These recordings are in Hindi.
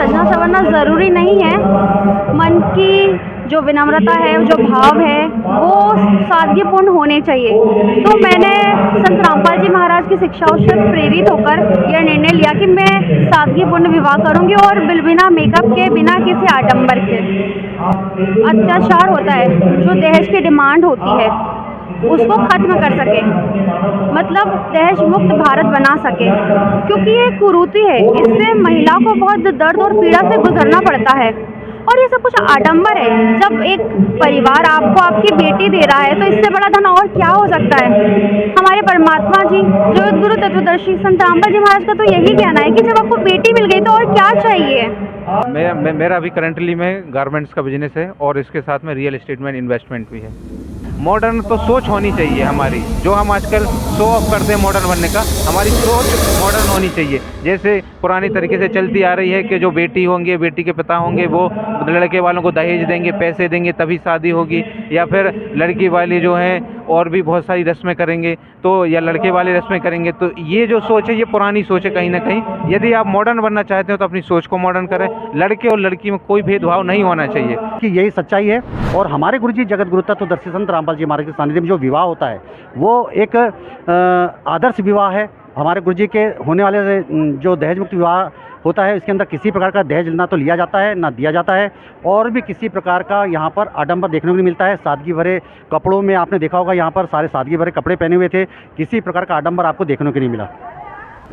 सजना संवरना ज़रूरी नहीं है। मन की जो विनम्रता है, जो भाव है, वो सादगीपूर्ण होने चाहिए। तो मैंने संत रामपाल जी महाराज की शिक्षाओं से प्रेरित होकर यह निर्णय लिया कि मैं सादगीपूर्ण विवाह करूंगी और बिना मेकअप के, बिना किसी आडंबर के। अत्याचार होता है, जो दहेज की डिमांड होती है, उसको खत्म कर सके, मतलब दहेज मुक्त भारत बना सके, क्योंकि ये कुरीति है। इससे महिलाओं को बहुत दर्द और पीड़ा से गुजरना पड़ता है और ये सब कुछ आडंबर है। जब एक परिवार आपको आपकी बेटी दे रहा है तो इससे बड़ा धन और क्या हो सकता है। हमारे परमात्मा जी, जो गुरु तत्वदर्शी संत रामपाल जी महाराज का तो यही कहना है कि जब आपको बेटी मिल गई तो और क्या चाहिए। मेरा अभी करंटली में गारमेंट्स का बिजनेस है और इसके साथ में रियल एस्टेट में इन्वेस्टमेंट भी है। मॉडर्न तो सोच होनी चाहिए हमारी, जो हम आजकल शो ऑफ करते हैं मॉडर्न बनने का, हमारी सोच मॉडर्न होनी चाहिए। जैसे पुरानी तरीके से चलती आ रही है कि जो बेटी होंगे, बेटी के पिता होंगे, वो लड़के वालों को दहेज देंगे, पैसे देंगे तभी शादी होगी, या फिर लड़की वाले जो हैं और भी बहुत सारी रस्में करेंगे तो, या लड़के वाले रस्में करेंगे। तो ये जो सोच है ये पुरानी सोच है कहीं ना कहीं। यदि आप मॉडर्न बनना चाहते हो तो अपनी सोच को मॉडर्न करें। लड़के और लड़की में कोई भेदभाव नहीं होना चाहिए कि यही सच्चाई है। और हमारे गुरुजी जगत गुरु तत्वदर्शी संत रामपाल जी महाराज के सानिध्य में जो विवाह होता है वो एक आदर्श विवाह है। हमारे गुरुजी के होने वाले जो दहेज मुक्त विवाह होता है, इसके अंदर किसी प्रकार का दहेज ना तो लिया जाता है ना दिया जाता है, और भी किसी प्रकार का यहाँ पर आडंबर देखने को नहीं मिलता है। सादगी भरे कपड़ों में आपने देखा होगा, यहाँ पर सारे सादगी भरे कपड़े पहने हुए थे, किसी प्रकार का आडंबर आपको देखने को नहीं मिला।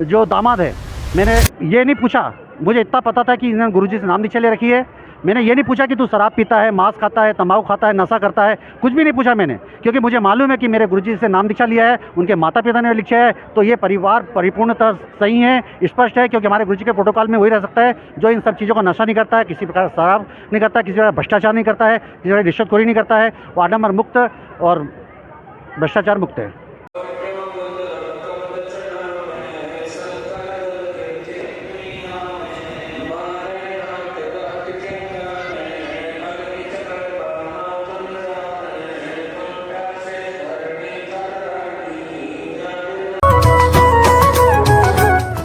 जो दामाद है, मैंने ये नहीं पूछा, मुझे इतना पता था कि इन्होंने गुरुजी से नाम दीक्षा ले रखी है। मैंने ये नहीं पूछा कि तू शराब पीता है, मांस खाता है, तंबाकू खाता है, नशा करता है, कुछ भी नहीं पूछा मैंने, क्योंकि मुझे मालूम है कि मेरे गुरुजी से नाम दीक्षा लिया है, उनके माता पिता ने लिखा है, तो ये परिवार परिपूर्णतः सही है, स्पष्ट है। क्योंकि हमारे गुरुजी के प्रोटोकॉल में वही रह सकता है जो इन सब चीज़ों का नशा नहीं करता है, किसी प्रकार शराब नहीं करता है, किसी प्रकार भ्रष्टाचार नहीं करता है, किसी प्रकार रिश्वतखोरी नहीं करता है, वो आडंबर मुक्त और भ्रष्टाचार मुक्त है।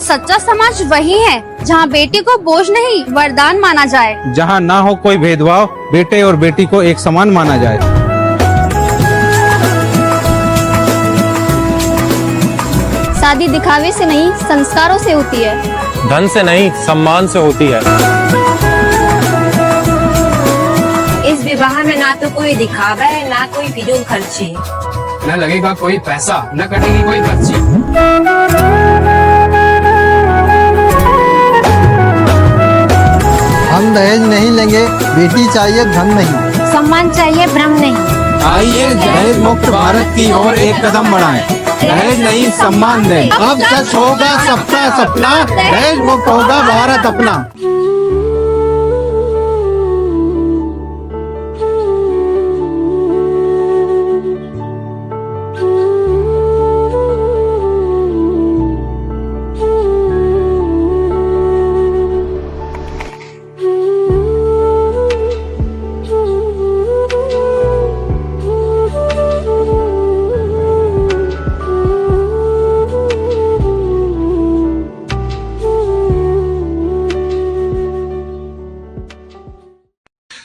सच्चा समाज वही है जहाँ बेटी को बोझ नहीं वरदान माना जाए, जहाँ ना हो कोई भेदभाव, बेटे और बेटी को एक समान माना जाए। शादी दिखावे से नहीं संस्कारों से होती है, धन से नहीं सम्मान से होती है। इस विवाह में ना तो कोई दिखावा है, ना कोई फिजूल खर्ची, न लगेगा कोई पैसा, न कटेगी कोई पर्ची। हम दहेज नहीं लेंगे, बेटी चाहिए धन नहीं, सम्मान चाहिए भ्रम नहीं। आइए दहेज मुक्त भारत की ओर एक कदम बढ़ाएं। दहेज नहीं सम्मान दें। अब सच होगा सबका सपना, दहेज मुक्त होगा भारत अपना।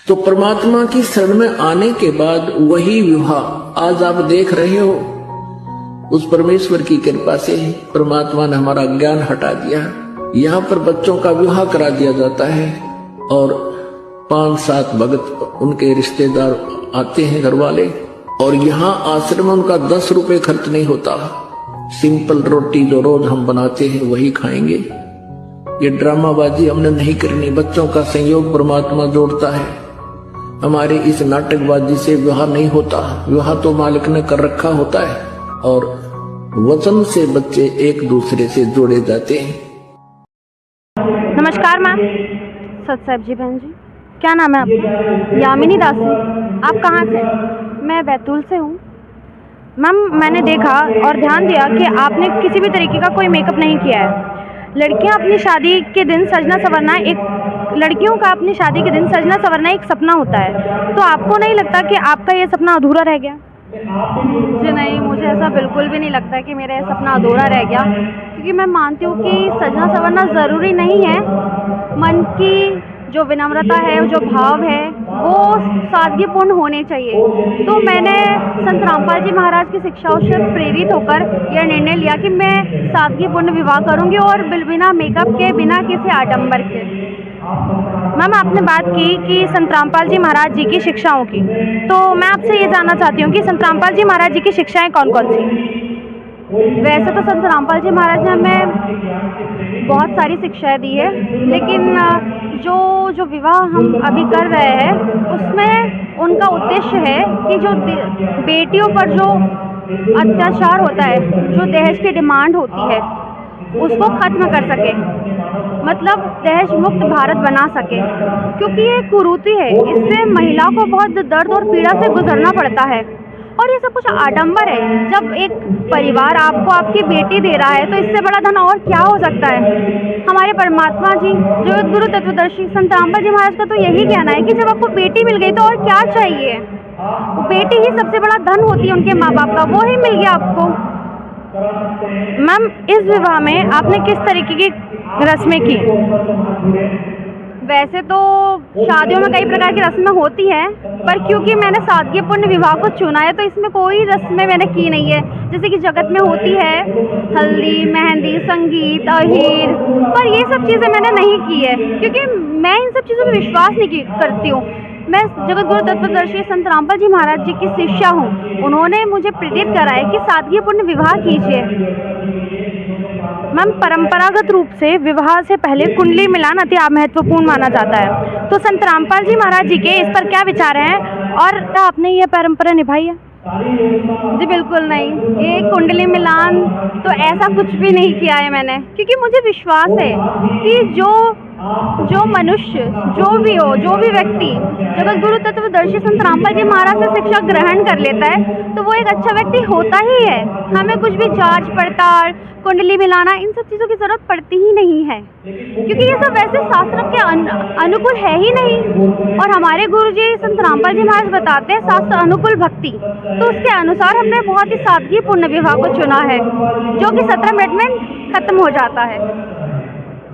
तो परमात्मा की शरण में आने के बाद वही विवाह आज आप देख रहे हो, उस परमेश्वर की कृपा से परमात्मा ने हमारा ज्ञान हटा दिया। यहाँ पर बच्चों का विवाह करा दिया जाता है और 5-7 भगत उनके रिश्तेदार आते हैं, घर वाले, और यहाँ आश्रम में उनका 10 रुपए खर्च नहीं होता। सिंपल रोटी जो रोज हम बनाते हैं वही खाएंगे। ये ड्रामाबाजी हमने नहीं करनी। बच्चों का संयोग परमात्मा जोड़ता है। हमारे इस नाटकबाजी से विवाह नहीं होता। विवाह तो मालिक ने कर रखा होता है और वचन से बच्चे एक दूसरे से जोड़े जाते हैं। नमस्कार मैम। सत साहब जी बहन जी, क्या नाम है आपका? यामिनी दासी। आप कहाँ से? मैं बैतूल से हूँ। मैम मैंने देखा और ध्यान दिया कि आपने किसी भी तरीके का कोई मेकअप नहीं किया है। लड़कियाँ अपनी शादी के दिन सजना संवरना लड़कियों का अपनी शादी के दिन सजना संवरना एक सपना होता है, तो आपको नहीं लगता कि आपका ये सपना अधूरा रह गया? जी नहीं, मुझे ऐसा बिल्कुल भी नहीं लगता कि मेरा ये सपना अधूरा रह गया, क्योंकि मैं मानती हूँ कि सजना संवरना ज़रूरी नहीं है। मन की जो विनम्रता है, जो भाव है, वो सादगीपूर्ण होने चाहिए। तो मैंने संत रामपाल जी महाराज की शिक्षाओं से प्रेरित होकर यह निर्णय लिया कि मैं सादगीपूर्ण विवाह करूँगी और बिना मेकअप के, बिना किसी आडंबर के। मैम, आपने बात की कि संत रामपाल जी महाराज जी की शिक्षाओं की, तो मैं आपसे ये जानना चाहती हूँ कि संत रामपाल जी महाराज जी की शिक्षाएं कौन कौन सी? वैसे तो संत रामपाल जी महाराज ने हमें बहुत सारी शिक्षाएं दी है, लेकिन जो विवाह हम अभी कर रहे हैं उसमें उनका उद्देश्य है कि जो बेटियों पर जो अत्याचार होता है, जो दहेज की डिमांड होती है, उसको खत्म कर सके, मतलब दहेज मुक्त भारत बना सके, क्योंकि ये कुरीति है। इससे महिला को बहुत दर्द और पीड़ा से गुजरना पड़ता है और ये सब कुछ आडंबर है। जब एक परिवार आपको आपकी बेटी दे रहा है तो इससे बड़ा धन और क्या हो सकता है। हमारे परमात्मा जी, जो गुरु तत्वदर्शी संत रामपाल जी महाराज का तो यही कहना है कि जब आपको बेटी मिल गई तो और क्या चाहिए। वो बेटी ही सबसे बड़ा धन होती है उनके माँ बाप का, वो ही मिल गया आपको। मैम, इस विवाह में आपने किस तरीके की रस्में की? वैसे तो शादियों में कई प्रकार की रस्में होती हैं, पर क्योंकि मैंने सादगीपूर्ण विवाह को चुना है तो इसमें कोई रस्में मैंने की नहीं है। जैसे कि जगत में होती है हल्दी, मेहंदी, संगीत, अहीर, पर ये सब चीज़ें मैंने नहीं की है, क्योंकि मैं इन सब चीज़ों पर विश्वास नहीं करती हूँ। मैं जगत गुरु तत्वदर्शी संत रामपाल जी महाराज जी की शिष्या हूँ। उन्होंने मुझे प्रेरित करा है कि सादगीपूर्ण विवाह कीजिए। मैम, परंपरागत रूप से विवाह से पहले कुंडली मिलान अति महत्वपूर्ण माना जाता है, तो संत रामपाल जी महाराज जी के इस पर क्या विचार हैं और क्या आपने ये परंपरा निभाई है? जी बिल्कुल नहीं, ये कुंडली मिलान तो ऐसा कुछ भी नहीं किया है मैंने, क्योंकि मुझे विश्वास है कि जो मनुष्य, जो भी हो, जो भी व्यक्ति जगत गुरु तत्वदर्शी संत रामपाल जी महाराज से शिक्षा ग्रहण कर लेता है तो वो एक अच्छा व्यक्ति होता ही है। हमें कुछ भी जांच पड़ताल, कुंडली मिलाना, इन सब चीज़ों की ज़रूरत पड़ती ही नहीं है, क्योंकि ये सब वैसे शास्त्र के अनुकूल है ही नहीं। और हमारे गुरु जी संत रामपाल जी महाराज बताते हैं शास्त्र अनुकूल भक्ति, तो उसके अनुसार हमने बहुत ही सादगीपूर्ण विवाह को चुना है, जो कि 17 मिनट में खत्म हो जाता है।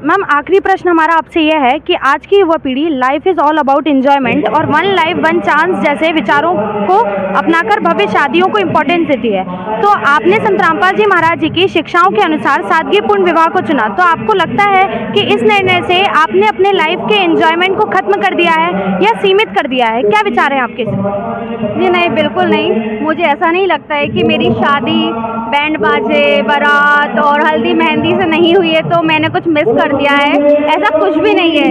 मैम, आखिरी प्रश्न हमारा आपसे यह है कि आज की युवा पीढ़ी life is all about enjoyment और वन लाइफ वन चांस जैसे विचारों को अपनाकर भव्य शादियों को इम्पोर्टेंस देती है, तो आपने संत रामपाल जी महाराज जी की शिक्षाओं के अनुसार सादगीपूर्ण विवाह को चुना, तो आपको लगता है कि इस निर्णय से आपने अपने लाइफ के एंजॉयमेंट को खत्म कर दिया है या सीमित कर दिया है? क्या विचार हैं आपके? जी नहीं, बिल्कुल नहीं। मुझे ऐसा नहीं लगता है कि मेरी शादी बैंड बाजे, बारात और हल्दी मेहंदी से नहीं हुई है तो मैंने कुछ मिस कर दिया है, ऐसा कुछ भी नहीं है।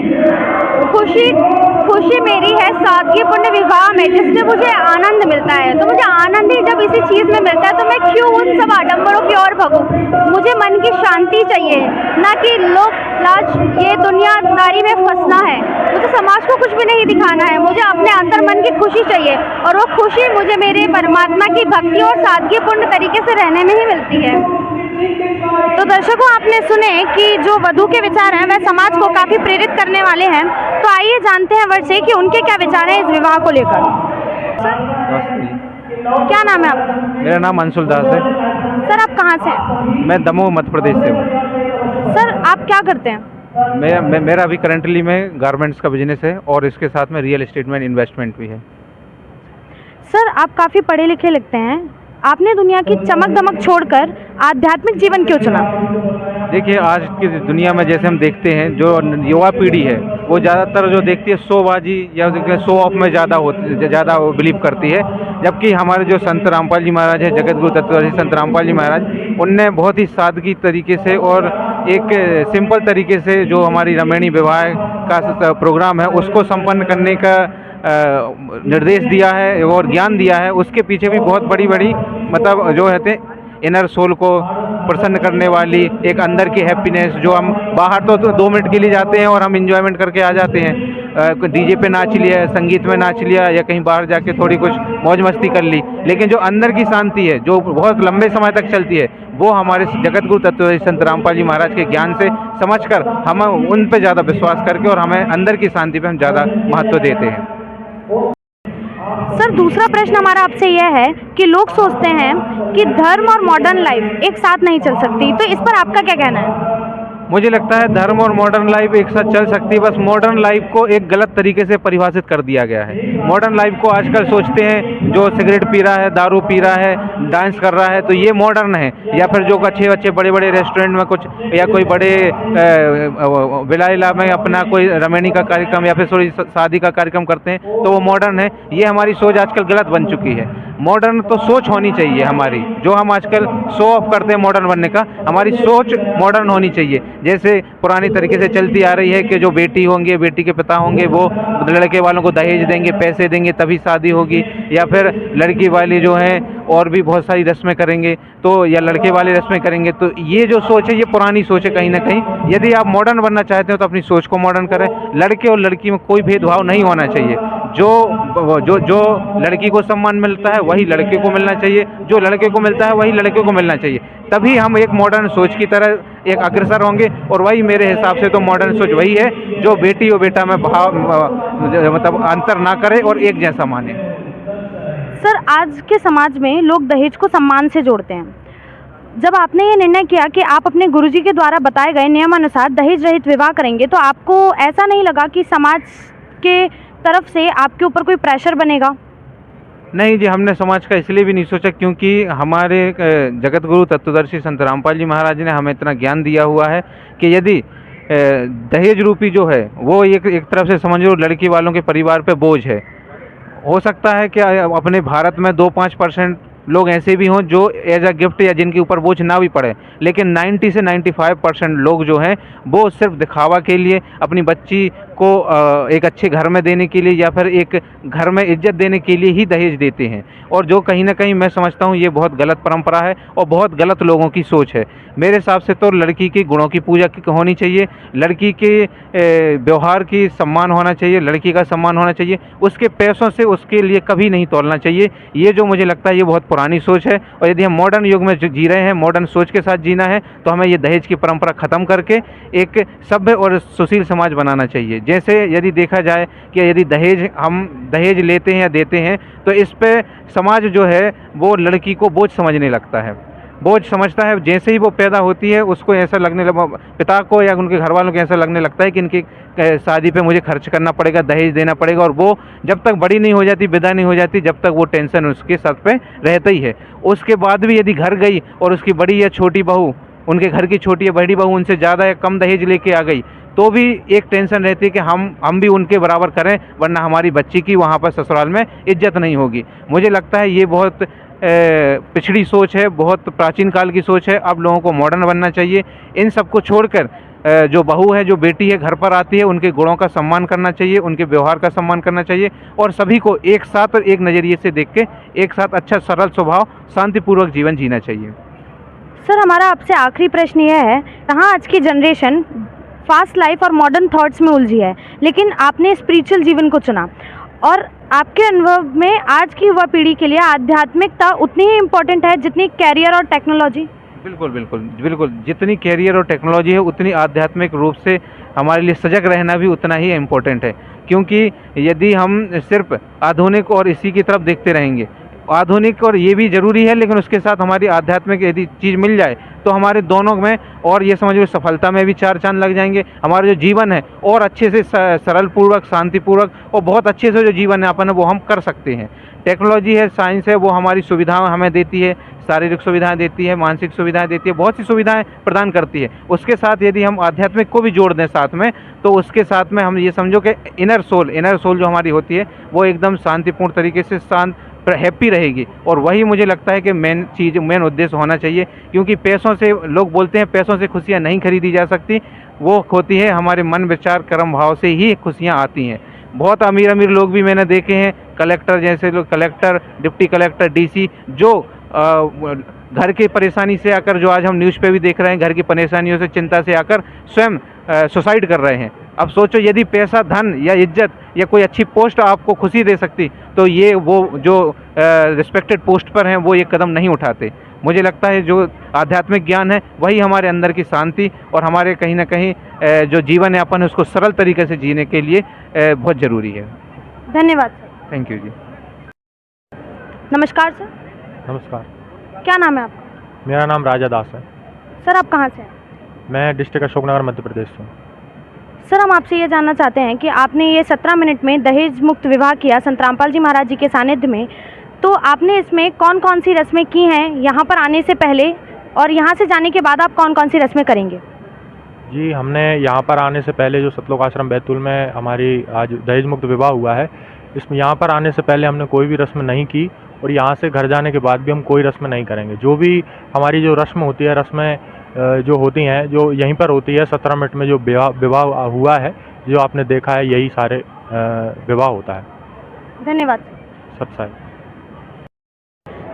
खुशी मेरी है सादगीपूर्ण विवाह में, जिससे मुझे आनंद मिलता है। तो मुझे आनंद ही जब इसी चीज़ में मिलता है तो मैं क्यों उन सब आडंबरों की ओर भगूं। मुझे मन की शांति चाहिए, ना कि लोक लाज, ये दुनियादारी में फंसना है। मुझे समाज को कुछ भी नहीं दिखाना है, मुझे अपने अंदर मन की खुशी चाहिए, और वो खुशी मुझे मेरे परमात्मा की भक्ति और सादगीपूर्ण तरीके से रहने में ही मिलती है। तो दर्शकों, आपने सुने कि जो वधू के विचार हैं वह समाज को काफ़ी प्रेरित करने वाले हैं, तो आइए जानते हैं वर्ष से कि उनके क्या विचार हैं इस विवाह को लेकर। क्या नाम है आपका? मेरा नाम अंशुल दास है। सर, आप कहाँ से हैं? मैं दमोह मध्य प्रदेश से हूँ। सर, आप क्या करते हैं? मेरा अभी करंटली में गारमेंट्स का बिजनेस है और इसके साथ में रियल एस्टेट में इन्वेस्टमेंट भी है। सर, आप काफ़ी पढ़े लिखे लगते हैं, आपने दुनिया की चमक दमक छोड़कर आध्यात्मिक जीवन क्यों चुना? देखिए, आज की दुनिया में जैसे हम देखते हैं, जो युवा पीढ़ी है वो ज़्यादातर जो देखती है शोबाजी या शो ऑफ में ज़्यादा बिलीव करती है, जबकि हमारे जो संत रामपाल जी महाराज है, जगत गुरु तत्वदर्शी संत रामपाल जी महाराज, उनने बहुत ही सादगी तरीके से और एक सिंपल तरीके से जो हमारी रमणीय विवाह का प्रोग्राम है उसको संपन्न करने का निर्देश दिया है और ज्ञान दिया है। उसके पीछे भी बहुत बड़ी मतलब जो है इनर सोल को प्रसन्न करने वाली एक अंदर की हैप्पीनेस, जो हम बाहर तो 2 मिनट के लिए जाते हैं और हम इंजॉयमेंट करके आ जाते हैं, डीजे पे नाच लिया, संगीत में नाच लिया या कहीं बाहर जाके थोड़ी कुछ मौज मस्ती कर ली, लेकिन जो अंदर की शांति है जो बहुत लंबे समय तक चलती है वो हमारे जगत गुरु तत्वदर्शी संत रामपाल जी महाराज के ज्ञान से समझकर हम उन पे ज़्यादा विश्वास करके और हमें अंदर की शांति पे हम ज़्यादा महत्व देते हैं। सर दूसरा प्रश्न हमारा आपसे यह है कि लोग सोचते हैं कि धर्म और मॉडर्न लाइफ एक साथ नहीं चल सकती, तो इस पर आपका क्या कहना है? मुझे लगता है धर्म और मॉडर्न लाइफ एक साथ चल सकती है, बस मॉडर्न लाइफ को एक गलत तरीके से परिभाषित कर दिया गया है। मॉडर्न लाइफ को आजकल सोचते हैं जो सिगरेट पी रहा है, दारू पी रहा है, डांस कर रहा है तो ये मॉडर्न है, या फिर जो अच्छे अच्छे बड़े बड़े रेस्टोरेंट में कुछ या कोई बड़े विलायला में अपना कोई रमैनी का कार्यक्रम या फिर थोड़ी शादी का कार्यक्रम करते हैं तो वो मॉडर्न है। ये हमारी सोच आजकल गलत बन चुकी है। मॉडर्न तो सोच होनी चाहिए हमारी, जो हम आजकल शो ऑफ करते हैं मॉडर्न बनने का, हमारी सोच मॉडर्न होनी चाहिए। जैसे पुरानी तरीके से चलती आ रही है कि जो बेटी होंगे, बेटी के पिता होंगे, वो लड़के वालों को दहेज देंगे, पैसे देंगे तभी शादी होगी, या फिर लड़की वाले जो हैं और भी बहुत सारी रस्में करेंगे तो, या लड़के वाले रस्में करेंगे। तो ये जो सोच है ये पुरानी सोच है कहीं ना कहीं। यदि आप मॉडर्न बनना चाहते हो तो अपनी सोच को मॉडर्न करें। लड़के और लड़की में कोई भेदभाव नहीं होना चाहिए। जो लड़की को सम्मान मिलता है वही लड़के को मिलना चाहिए, जो लड़के को मिलता है वही लड़के को मिलना चाहिए। तभी हम एक मॉडर्न सोच की तरह एक अग्रसर होंगे। और वही मेरे हिसाब से तो मॉडर्न सोच वही है जो बेटी और बेटा में भाव मतलब अंतर ना करे और एक जैसा माने। सर आज के समाज में लोग दहेज को सम्मान से जोड़ते हैं। जब आपने ये निर्णय किया कि आप अपने गुरुजी के द्वारा बताए गए नियमानुसार दहेज रहित विवाह करेंगे, तो आपको ऐसा नहीं लगा कि समाज के तरफ से आपके ऊपर कोई प्रेशर बनेगा? नहीं जी, हमने समाज का इसलिए भी नहीं सोचा क्योंकि हमारे जगत गुरु तत्वदर्शी संत रामपाल जी महाराज ने हमें इतना ज्ञान दिया हुआ है कि यदि दहेज रूपी जो है वो एक तरफ से समझो लड़की वालों के परिवार पे बोझ है। हो सकता है कि अपने भारत में 2-5% लोग ऐसे भी हों जो एज अ गिफ्ट या जिनके ऊपर बोझ ना भी पड़े, लेकिन 90 से 95% लोग जो हैं वो सिर्फ दिखावा के लिए, अपनी बच्ची को एक अच्छे घर में देने के लिए या फिर एक घर में इज्जत देने के लिए ही दहेज देते हैं। और जो कहीं ना कहीं मैं समझता हूँ ये बहुत गलत परंपरा है और बहुत गलत लोगों की सोच है। मेरे हिसाब से तो लड़की की गुणों की पूजा होनी चाहिए, लड़की के व्यवहार की सम्मान होना चाहिए, लड़की का सम्मान होना चाहिए। उसके पैसों से उसके लिए कभी नहीं तोलना चाहिए। ये जो मुझे लगता है ये बहुत पुरानी सोच है। और यदि हम मॉडर्न युग में जी रहे हैं, मॉडर्न सोच के साथ जीना है, तो हमें ये दहेज की परंपरा ख़त्म करके एक सभ्य और सुशील समाज बनाना चाहिए। जैसे यदि देखा जाए कि यदि हम दहेज लेते हैं या देते हैं तो इस पे समाज जो है वो लड़की को बोझ समझने लगता है, बोझ समझता है। जैसे ही वो पैदा होती है उसको ऐसा लगने लगा, पिता को या उनके घर वालों को ऐसा लगने लगता है कि इनकी शादी पे मुझे खर्च करना पड़ेगा, दहेज देना पड़ेगा। और वो जब तक बड़ी नहीं हो जाती, विदा नहीं हो जाती, जब तक वो टेंशन उसके सर पे रहता ही है। उसके बाद भी यदि घर गई और उसकी बड़ी या छोटी बहू, उनके घर की छोटी या बड़ी बहू उनसे ज़्यादा या कम दहेज लेके आ गई तो भी एक टेंशन रहती है कि हम भी उनके बराबर करें, वरना हमारी बच्ची की वहाँ पर ससुराल में इज्जत नहीं होगी। मुझे लगता है ये बहुत पिछड़ी सोच है, बहुत प्राचीन काल की सोच है। अब लोगों को मॉडर्न बनना चाहिए। इन सब को छोड़कर जो बहू है, जो बेटी है, घर पर आती है, उनके गुणों का सम्मान करना चाहिए, उनके व्यवहार का सम्मान करना चाहिए और सभी को एक साथ और एक नज़रिए से देख के एक साथ अच्छा सरल स्वभाव शांतिपूर्वक जीवन जीना चाहिए। सर हमारा आपसे आखिरी प्रश्न यह है, कहाँ आज की जनरेशन फास्ट लाइफ और मॉडर्न थॉट्स में उलझी है, लेकिन आपने स्पिरिचुअल जीवन को चुना, और आपके अनुभव में आज की युवा पीढ़ी के लिए आध्यात्मिकता उतनी ही इम्पोर्टेंट है जितनी कैरियर और टेक्नोलॉजी? बिल्कुल बिल्कुल बिल्कुल, जितनी कैरियर और टेक्नोलॉजी है उतनी आध्यात्मिक रूप से हमारे लिए सजग रहना भी उतना ही इम्पोर्टेंट है। क्योंकि यदि हम सिर्फ आधुनिक और इसी की तरफ देखते रहेंगे, आधुनिक और ये भी ज़रूरी है, लेकिन उसके साथ हमारी आध्यात्मिक यदि चीज़ मिल जाए तो हमारे दोनों में और ये समझो सफलता में भी 4 चांद लग जाएंगे। हमारा जो जीवन है और अच्छे से सरल पूर्वक, शांतिपूर्वक और बहुत अच्छे से जो जीवन यापन है वो हम कर सकते हैं। टेक्नोलॉजी है, साइंस है, वो हमारी सुविधाएं हमें देती है, शारीरिक सुविधाएं देती है, मानसिक सुविधाएं देती है, बहुत सी सुविधाएं प्रदान करती है। उसके साथ यदि हम आध्यात्मिक को भी जोड़ दें साथ में, तो उसके साथ में हम ये समझो कि इनर सोल जो हमारी होती है वो एकदम शांतिपूर्ण तरीके से शांत हैप्पी रहेगी। और वही मुझे लगता है कि मेन उद्देश्य होना चाहिए। क्योंकि पैसों से, लोग बोलते हैं पैसों से खुशियाँ नहीं खरीदी जा सकती, वो होती है हमारे मन, विचार, कर्म भाव से ही खुशियाँ आती हैं। बहुत अमीर लोग भी मैंने देखे हैं, कलेक्टर जैसे लोग, कलेक्टर, डिप्टी कलेक्टर, डीसी, जो घर की परेशानी से आकर, जो आज हम न्यूज़ पे भी देख रहे हैं, घर की परेशानियों से, चिंता से आकर स्वयं सुसाइड कर रहे हैं। अब सोचो यदि पैसा, धन या इज्जत या कोई अच्छी पोस्ट आपको खुशी दे सकती, तो ये वो जो रिस्पेक्टेड पोस्ट पर हैं वो ये कदम नहीं उठाते। मुझे लगता है जो आध्यात्मिक ज्ञान है वही हमारे अंदर की शांति और हमारे कहीं ना कहीं जो जीवन यापन है उसको सरल तरीके से जीने के लिए बहुत ज़रूरी है। धन्यवाद। थैंक यू जी। नमस्कार सर, नमस्कार, क्या नाम है आपका? मेरा नाम राजा दास है। सर आप कहाँ से हैं? मैं डिस्ट्रिक्ट अशोकनगर मध्य प्रदेश से हूँ। सर हम आपसे ये जानना चाहते हैं कि आपने ये 17 मिनट में दहेज मुक्त विवाह किया संत रामपाल जी महाराज जी के सानिध्य में, तो आपने इसमें कौन कौन सी रस्में की हैं यहाँ पर आने से पहले, और यहाँ से जाने के बाद आप कौन कौन सी रस्में करेंगे? जी, हमने यहाँ पर आने से पहले जो सतलोक आश्रम बैतूल में हमारी आज दहेज मुक्त विवाह हुआ है, इसमें यहाँ पर आने से पहले हमने कोई भी रस्म नहीं की और यहाँ से घर जाने के बाद भी हम कोई रस्म नहीं करेंगे। जो भी हमारी जो रस्म होती है, रस्में जो होती हैं जो यहीं पर होती है, 17 मिनट में जो विवाह हुआ है, जो आपने देखा है, यही सारे विवाह होता है। धन्यवाद। सत्साई।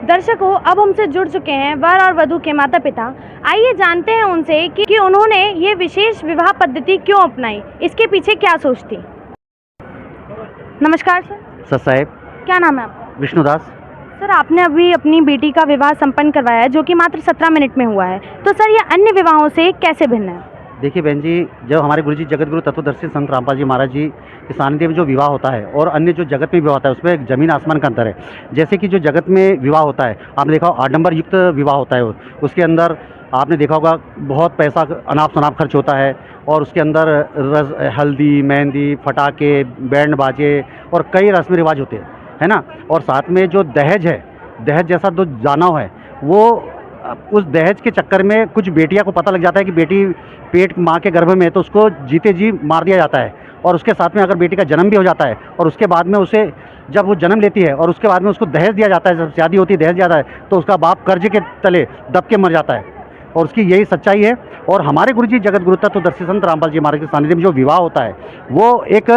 दर्शकों, अब हमसे जुड़ चुके हैं वर और वधू के माता पिता। आइए जानते हैं उनसे कि उन्होंने ये विशेष विवाह पद्धति क्यों अपनाई, इसके पीछे क्या सोच थी। नमस्कार सर। सर साहेब। क्या नाम है आपका? विष्णुदास। सर आपने अभी अपनी बेटी का विवाह संपन्न करवाया है जो कि मात्र 17 मिनट में हुआ है, तो सर ये अन्य विवाहों से कैसे भिन्न है? देखिए बहन जी, जब हमारे गुरुजी जगत गुरु तत्वदर्शी संत रामपाल जी महाराज जी के सानिध्य में जो विवाह होता है और अन्य जो जगत में विवाह होता है, उसमें एक जमीन आसमान का अंतर है। जैसे कि जो जगत में विवाह होता है, आपने देखा हो आडंबर युक्त विवाह होता है, उसके अंदर आपने देखा होगा बहुत पैसा अनाप शनाप खर्च होता है और उसके अंदर हल्दी, मेहंदी, फटाके, बैंड बाजे और कई रस्म रिवाज होते हैं, है ना। और साथ में जो दहेज है, दहेज जैसा जो दानव है, वो उस दहेज के चक्कर में कुछ बेटियां को पता लग जाता है कि बेटी पेट माँ के गर्भ में है, तो उसको जीते जी मार दिया जाता है। और उसके साथ में अगर बेटी का जन्म भी हो जाता है और उसके बाद में उसे जब वो जन्म लेती है और उसके बाद में उसको दहेज दिया जाता है, जब शादी होती है दहेज दिया जाता है, तो उसका बाप कर्ज के तले दब के मर जाता है। और उसकी यही सच्चाई है। और हमारे गुरुजी जगत गुरु तत्वदर्शी संत रामपाल जी महाराज के सानिध्य में जो विवाह होता है, वो एक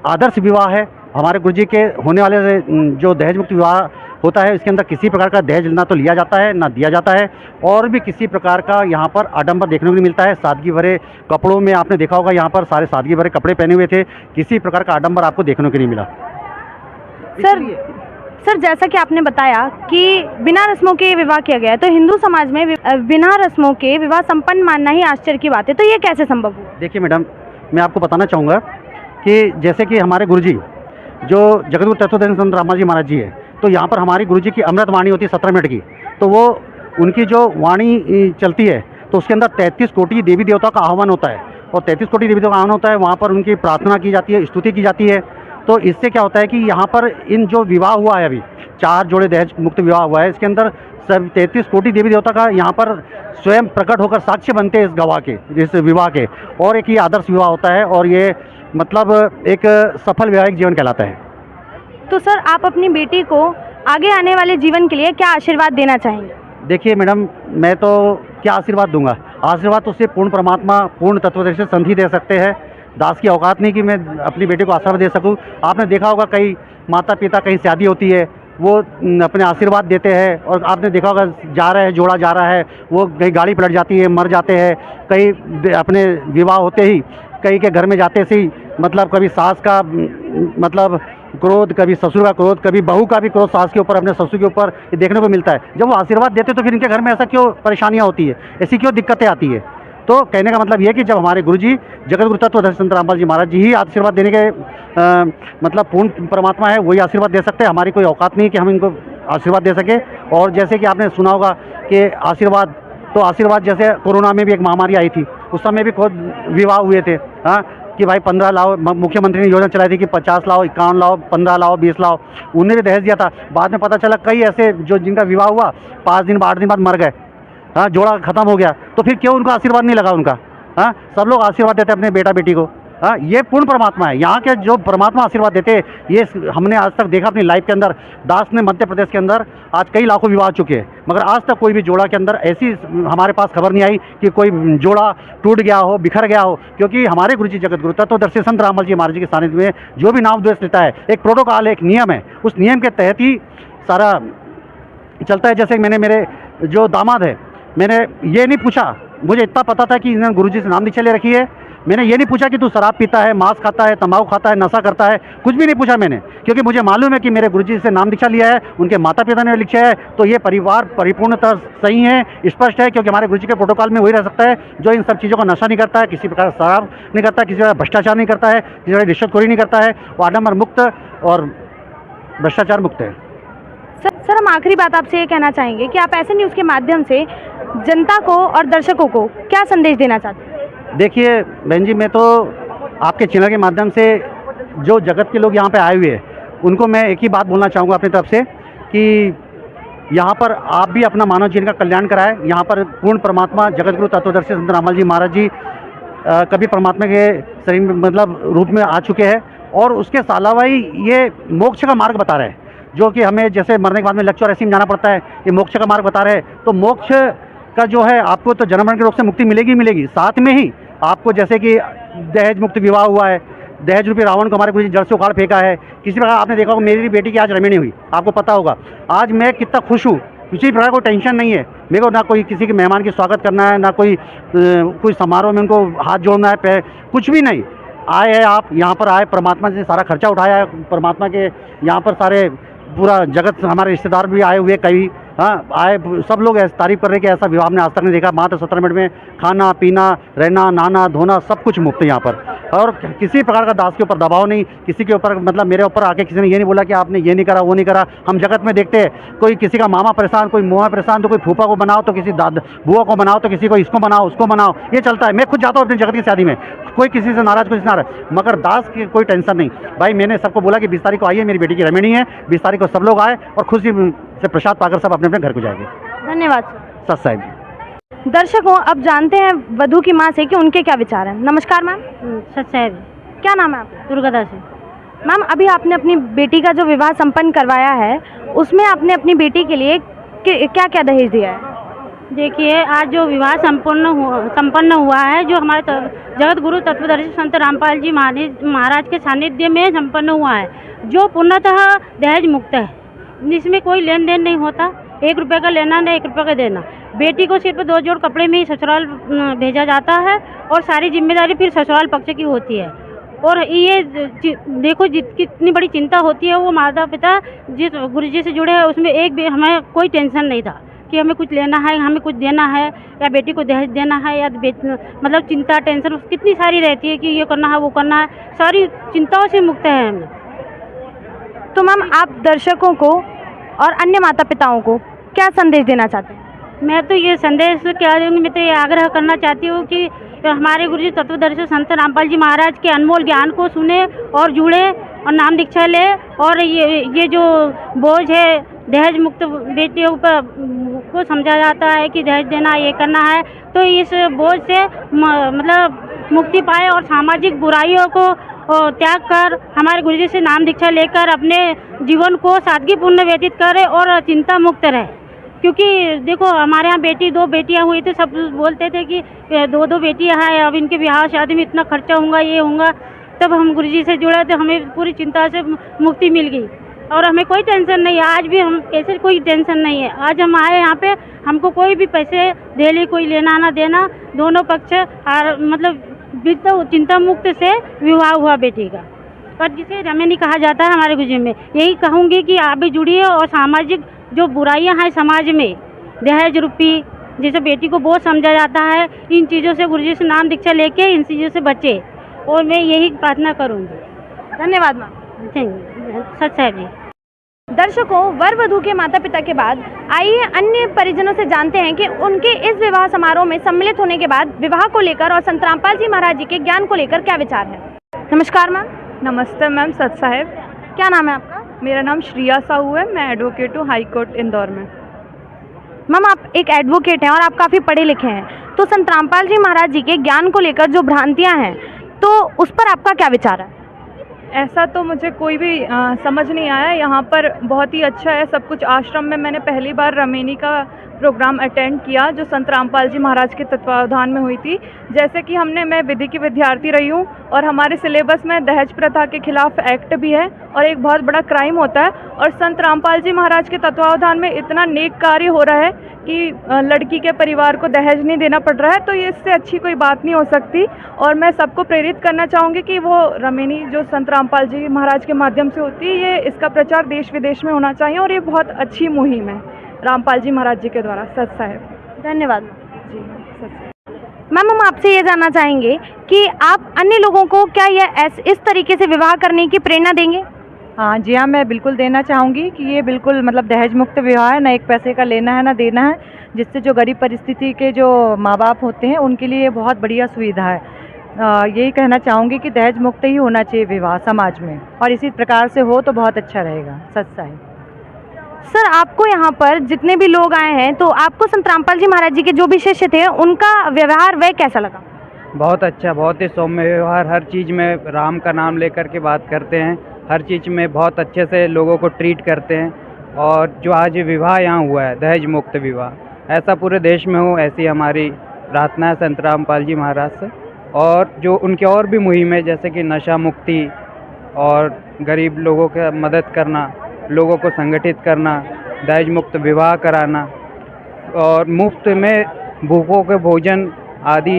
आदर्श विवाह है। हमारे गुरुजी के होने वाले जो दहेज मुक्त विवाह होता है, इसके अंदर किसी प्रकार का दहेज ना तो लिया जाता है ना दिया जाता है, और भी किसी प्रकार का यहाँ पर आडंबर देखने को नहीं मिलता है। सादगी भरे कपड़ों में आपने देखा होगा, यहाँ पर सारे सादगी भरे कपड़े पहने हुए थे, किसी प्रकार का आडंबर आपको देखने को नहीं मिला। सर जैसा कि आपने बताया कि बिना रस्मों के विवाह किया गया है, तो हिंदू समाज में बिना रस्मों के विवाह संपन्न मानना ही आश्चर्य की बात है, तो ये कैसे संभव हुआ? देखिए मैडम, मैं आपको बताना चाहूँगा कि जैसे कि हमारे गुरुजी जो जगतगुरु तत्वदर्शी संत रामपाल जी महाराज जी है, तो यहाँ पर हमारी गुरुजी की अमृत वाणी होती है 17 मिनट की, तो वो उनकी जो वाणी चलती है, तो उसके अंदर 33 कोटि देवी देवताओं का आह्वान होता है, और 33 कोटि देवी देवताओं का आह्वान होता है, वहाँ पर उनकी प्रार्थना की जाती है, स्तुति की जाती है। तो इससे क्या होता है कि यहाँ पर इन जो विवाह हुआ है, अभी 4 जोड़े दहेज मुक्त विवाह हुआ है, इसके अंदर सब 33 कोटि देवी देवता का यहाँ पर स्वयं प्रकट होकर साक्ष्य बनते हैं इस गवाह के, इस विवाह के, और एक ये आदर्श विवाह होता है, और ये मतलब एक सफल वैवाहिक जीवन कहलाता है। तो सर आप अपनी बेटी को आगे आने वाले जीवन के लिए क्या आशीर्वाद देना चाहेंगे? देखिए मैडम, मैं तो क्या आशीर्वाद दूंगा, आशीर्वाद तो सिर्फ पूर्ण परमात्मा, पूर्ण तत्वदर्शी संत ही दे सकते हैं। दास की औकात नहीं कि मैं अपनी बेटी को आशीर्वाद दे सकूं। आपने देखा होगा कई माता पिता, कहीं शादी होती है, वो अपने आशीर्वाद देते हैं, और आपने देखा होगा जा रहा है जोड़ा जा रहा है, वो कहीं गाड़ी पलट जाती है, मर जाते हैं, कई अपने विवाह होते ही कई के घर में जाते से ही मतलब कभी सास का मतलब क्रोध, कभी ससुर का क्रोध, कभी बहू का भी क्रोध सास के ऊपर, अपने ससुर के ऊपर, ये देखने को मिलता है। जब वो आशीर्वाद देते तो फिर इनके घर में ऐसा क्यों परेशानियां होती है, ऐसी क्यों दिक्कतें आती है? तो कहने का मतलब ये कि जब हमारे गुरुजी जगत गुरु तत्वदर्शी संत रामपाल जी महाराज जी ही आशीर्वाद देने के मतलब पूर्ण परमात्मा है, वही आशीर्वाद दे सकते हैं। हमारी कोई औकात नहीं कि हम इनको आशीर्वाद दे सके। और जैसे कि आपने सुना होगा कि आशीर्वाद, तो आशीर्वाद जैसे कोरोना में भी एक महामारी आई थी, उस समय भी खुद विवाह हुए थे, हाँ, कि भाई 15 लाओ, मुख्यमंत्री ने योजना चलाई थी कि 50 लाओ, 51 लाओ, 15 लाओ, 20 लाओ, उन्हें भी दहेज दिया था। बाद में पता चला कई ऐसे जो जिनका विवाह हुआ 5 दिन 8 दिन बाद मर गए, हाँ, जोड़ा खत्म हो गया। तो फिर क्यों उनको आशीर्वाद नहीं लगा उनका? हाँ, सब लोग आशीर्वाद देते हैं अपने बेटा बेटी को। हाँ, ये पूर्ण परमात्मा है। यहाँ के जो परमात्मा आशीर्वाद देते हैं, ये हमने आज तक देखा अपनी लाइफ के अंदर। दास ने मध्य प्रदेश के अंदर आज कई लाखों विवाह चुके हैं, मगर आज तक कोई भी जोड़ा के अंदर ऐसी हमारे पास खबर नहीं आई कि कोई जोड़ा टूट गया हो, बिखर गया हो। क्योंकि हमारे गुरुजी जगत गुरु तत्वदर्शी संत रामपाल जी महाराज जी के सानिध्य में जो भी नाम उपदेश लेता है, एक प्रोटोकॉल है, एक नियम है, उस नियम के तहत ही सारा चलता है। जैसे मैंने मेरे जो दामाद है, मैंने ये नहीं पूछा, मुझे इतना पता था कि इन्होंने गुरुजी से नाम दीक्षा ले रखी है, मैंने ये नहीं पूछा कि तू शराब पीता है, मांस खाता है, तंबाकू खाता है, नशा करता है, कुछ भी नहीं पूछा मैंने, क्योंकि मुझे मालूम है कि मेरे गुरुजी से नाम दीक्षा लिया है, उनके माता पिता ने लिखा है, तो ये परिवार परिपूर्णतः सही है, स्पष्ट है। क्योंकि हमारे गुरुजी के प्रोटोकॉल में वही रह सकता है जो इन सब चीज़ों का नशा नहीं करता है, किसी प्रकार शराब नहीं करता है, किसी प्रकार भ्रष्टाचार नहीं करता है, किसी प्रकार रिश्वतखोरी नहीं करता है, वो आडंबर मुक्त और भ्रष्टाचार मुक्त है। सर, हम आखिरी बात आपसे ये कहना चाहेंगे कि आप ऐसे न्यूज़ के माध्यम से जनता को और दर्शकों को क्या संदेश देना चाहते हैं? देखिए बहन जी, मैं तो आपके चैनल के माध्यम से जो जगत के लोग यहाँ पे आए हुए हैं उनको मैं एक ही बात बोलना चाहूँगा अपनी तरफ से कि यहाँ पर आप भी अपना मानव जीवन का कल्याण कराएं। यहाँ पर पूर्ण परमात्मा जगतगुरु तत्वदर्शी संत रामपाल जी महाराज जी कभी परमात्मा के शरीर में मतलब रूप में आ चुके हैं और उसके अलावा ही ये मोक्ष का मार्ग बता रहे हैं, जो कि हमें जैसे मरने के बाद में लक्ष्य और ऐसे में जाना पड़ता है, ये मोक्ष का मार्ग बता रहे हैं। तो मोक्ष का जो है आपको तो जन्म मरण के रोग से मुक्ति मिलेगी मिलेगी, साथ में ही आपको जैसे कि दहेज मुक्त विवाह हुआ है, दहेज रूपी रावण को हमारे कुछ जड़ से उखाड़ फेंका है। किसी प्रकार आपने देखा होगा मेरी बेटी की आज रमेणी हुई, आपको पता होगा। आज मैं कितना खुश हूँ, किसी प्रकार कोई टेंशन नहीं है मेरे को, ना कोई किसी के मेहमान की स्वागत करना है, ना कोई समारोह में उनको हाथ जोड़ना है, कुछ भी नहीं। आए हैं आप यहाँ पर आए, परमात्मा से सारा खर्चा उठाया है, परमात्मा के यहाँ पर सारे पूरा जगत हमारे रिश्तेदार भी आए हुए कई, हाँ आए, सब लोग ऐसे तारीफ कर रहे हैं कि ऐसा विवाह हमने आज तक नहीं देखा। मात्र 17 मिनट में खाना पीना रहना नहाना धोना सब कुछ मुफ्त है यहाँ पर, और किसी प्रकार का दास के ऊपर दबाव नहीं, किसी के ऊपर मतलब मेरे ऊपर आके किसी ने ये नहीं बोला कि आपने ये नहीं करा वो नहीं करा। हम जगत में देखते हैं कोई किसी का मामा परेशान, कोई मुआ परेशान, तो कोई फूफा को बनाओ, तो किसी बुआ को बनाओ, तो किसी को इसको बनाओ उसको बनाओ, ये चलता है। मैं खुद जाता हूँ अपनी जगत की शादी में, कोई किसी से नाराज किसी से नाराज, मगर दास की कोई टेंशन नहीं। भाई मैंने सबको बोला कि 20 तारीख को आइए, मेरी बेटी की रमेणी है, 20 तारीख को सब लोग आए और खुशी से प्रसाद पाकर सब अपने अपने घर को जाएंगे। धन्यवाद सत साहिब जी। दर्शकों, अब जानते हैं वधू की माँ से कि उनके क्या विचार हैं। नमस्कार मैम। सच साहब, क्या नाम है आपका? दुर्गादास है। मैम, अभी आपने अपनी बेटी का जो विवाह संपन्न करवाया है उसमें आपने अपनी बेटी के लिए क्या क्या दहेज दिया है? देखिए, आज जो विवाह संपन्न हुआ है, जो हमारे जगत गुरु तत्वदर्शी संत रामपाल जी महाराज के सानिध्य में संपन्न हुआ है, जो पूर्णतः दहेज मुक्त है, जिसमें कोई लेन देन नहीं होता, 1 रुपये का लेना नहीं 1 रुपये का देना। बेटी को सिर्फ 2 जोड़ कपड़े में ही ससुराल भेजा जाता है और सारी जिम्मेदारी फिर ससुराल पक्ष की होती है। और ये देखो कितनी बड़ी चिंता होती है, वो माता पिता जिस गुरुजी से जुड़े हैं उसमें एक भी हमें कोई टेंशन नहीं था कि हमें कुछ लेना है, हमें कुछ देना है, या बेटी को दहेज देना है, या मतलब चिंता टेंशन कितनी सारी रहती है कि ये करना है वो करना है, सारी चिंताओं से मुक्त है हम। तो मैम, आप दर्शकों को और अन्य माता पिताओं को क्या संदेश देना चाहते हैं? मैं तो ये संदेश क्या दूँगी, मैं तो ये आग्रह करना चाहती हूँ कि हमारे गुरुजी तत्वदर्शी संत रामपाल जी महाराज के अनमोल ज्ञान को सुने और जुड़े और नाम दीक्षा ले। और ये जो बोझ है दहेज मुक्त बेटियों पर को समझा जाता है कि दहेज देना ये करना है, तो इस बोझ से मतलब मुक्ति पाए और सामाजिक बुराइयों को त्याग कर हमारे गुरुजी से नाम दीक्षा लेकर अपने जीवन को सादगीपूर्ण व्यतीत करे और चिंता मुक्त रहे। क्योंकि देखो, हमारे यहाँ 2 बेटियाँ हुई थी, सब बोलते थे कि 2 बेटियाँ हैं, अब इनके ब्याह शादी में इतना खर्चा होगा ये होगा। तब हम गुरुजी से जुड़े थे, हमें पूरी चिंता से मुक्ति मिल गई और हमें कोई टेंशन नहीं है। आज भी हम कैसे कोई टेंशन नहीं है। आज हम आए यहाँ पे, हमको कोई भी पैसे दे कोई लेना ना देना, दोनों पक्ष मतलब चिंता मुक्त से विवाह हुआ बेटी का, और जिसे रमेणी कहा जाता है हमारे गुरुजी में। यही कहूँगी कि आप भी जुड़िए और सामाजिक जो बुराइयां हैं समाज में, दहेज रूपी जैसे बेटी को बोझ समझा जाता है, इन चीज़ों से गुरुजी से नाम दीक्षा लेके इन चीज़ों से बचे, और मैं यही प्रार्थना करूँगी। धन्यवाद मैम। सच है जी। दर्शकों, वर वधू के माता पिता के बाद आइए अन्य परिजनों से जानते हैं कि उनके इस विवाह समारोह में सम्मिलित होने के बाद विवाह को लेकर और संत रामपाल जी महाराज जी के ज्ञान को लेकर क्या विचार है। नमस्कार मैम। नमस्ते मैम। सत साहेब। क्या नाम है आपका? मेरा नाम श्रिया साहू है, मैं एडवोकेट हूँ हाई कोर्ट इंदौर में। मैम, आप एक एडवोकेट हैं और आप काफ़ी पढ़े लिखे हैं, तो संत रामपाल जी महाराज जी के ज्ञान को लेकर जो भ्रांतियाँ हैं, तो उस पर आपका क्या विचार है? ऐसा तो मुझे कोई भी समझ नहीं आया। यहाँ पर बहुत ही अच्छा है सब कुछ। आश्रम में मैंने पहली बार रमेणी का प्रोग्राम अटेंड किया जो संत रामपाल जी महाराज के तत्वावधान में हुई थी। जैसे कि मैं विधि की विद्यार्थी रही हूँ और हमारे सिलेबस में दहेज प्रथा के खिलाफ एक्ट भी है और एक बहुत बड़ा क्राइम होता है, और संत रामपाल जी महाराज के तत्वावधान में इतना नेक कार्य हो रहा है कि लड़की के परिवार को दहेज नहीं देना पड़ रहा है, तो ये इससे अच्छी कोई बात नहीं हो सकती। और मैं सबको प्रेरित करना चाहूँगी कि वो रमेणी जो संत रामपाल जी महाराज के माध्यम से होती है, ये इसका प्रचार देश विदेश में होना चाहिए और ये बहुत अच्छी मुहिम है रामपाल जी महाराज जी के द्वारा। सत साहेब। धन्यवाद जी। सत। मैम, हम आपसे ये जानना चाहेंगे कि आप अन्य लोगों को क्या इस तरीके से विवाह करने की प्रेरणा देंगे? हाँ जी हाँ, मैं बिल्कुल देना चाहूँगी कि ये बिल्कुल मतलब दहेज मुक्त विवाह है, ना एक पैसे का लेना है ना देना है, जिससे जो गरीब परिस्थिति के जो माँ बाप होते हैं उनके लिए ये बहुत बढ़िया सुविधा है। यही कहना चाहूँगी कि दहेज मुक्त ही होना चाहिए विवाह समाज में, और इसी प्रकार से हो तो बहुत अच्छा रहेगा। सच्चा है। सर, आपको यहाँ पर जितने भी लोग आए हैं, तो आपको संत रामपाल जी महाराज जी के जो भी शिष्य थे उनका व्यवहार वह कैसा लगा? बहुत अच्छा, बहुत ही सौम्य व्यवहार, हर चीज़ में राम का नाम लेकर के बात करते हैं, हर चीज़ में बहुत अच्छे से लोगों को ट्रीट करते हैं। और जो आज विवाह यहाँ हुआ है, दहेज मुक्त विवाह, ऐसा पूरे देश में हो, ऐसी हमारी प्रार्थना है संत रामपाल जी महाराज से। और जो उनके और भी मुहिम है, जैसे कि नशा मुक्ति और गरीब लोगों की मदद करना, लोगों को संगठित करना, दहेज मुक्त विवाह कराना और मुफ्त में भूखों के भोजन आदि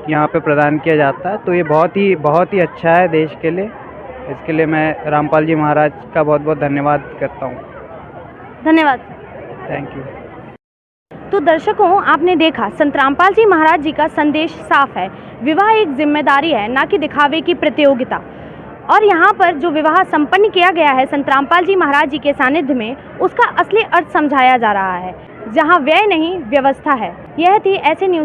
यहाँ पे प्रदान किया जाता है। तो ये बहुत ही अच्छा है देश के लिए। इसके लिए मैं रामपाल जी महाराज का बहुत बहुत धन्यवाद करता हूँ। धन्यवाद। Thank you. तो दर्शकों, आपने देखा संत रामपाल जी महाराज जी का संदेश साफ है। विवाह एक जिम्मेदारी है, ना कि दिखावे की प्रतियोगिता। और यहाँ पर जो विवाह संपन्न किया गया है संत रामपाल जी महाराज जी के सानिध्य में, उसका असली अर्थ समझाया जा रहा है, जहाँ व्यय नहीं व्यवस्था है। यह थी ऐसे न्यूज़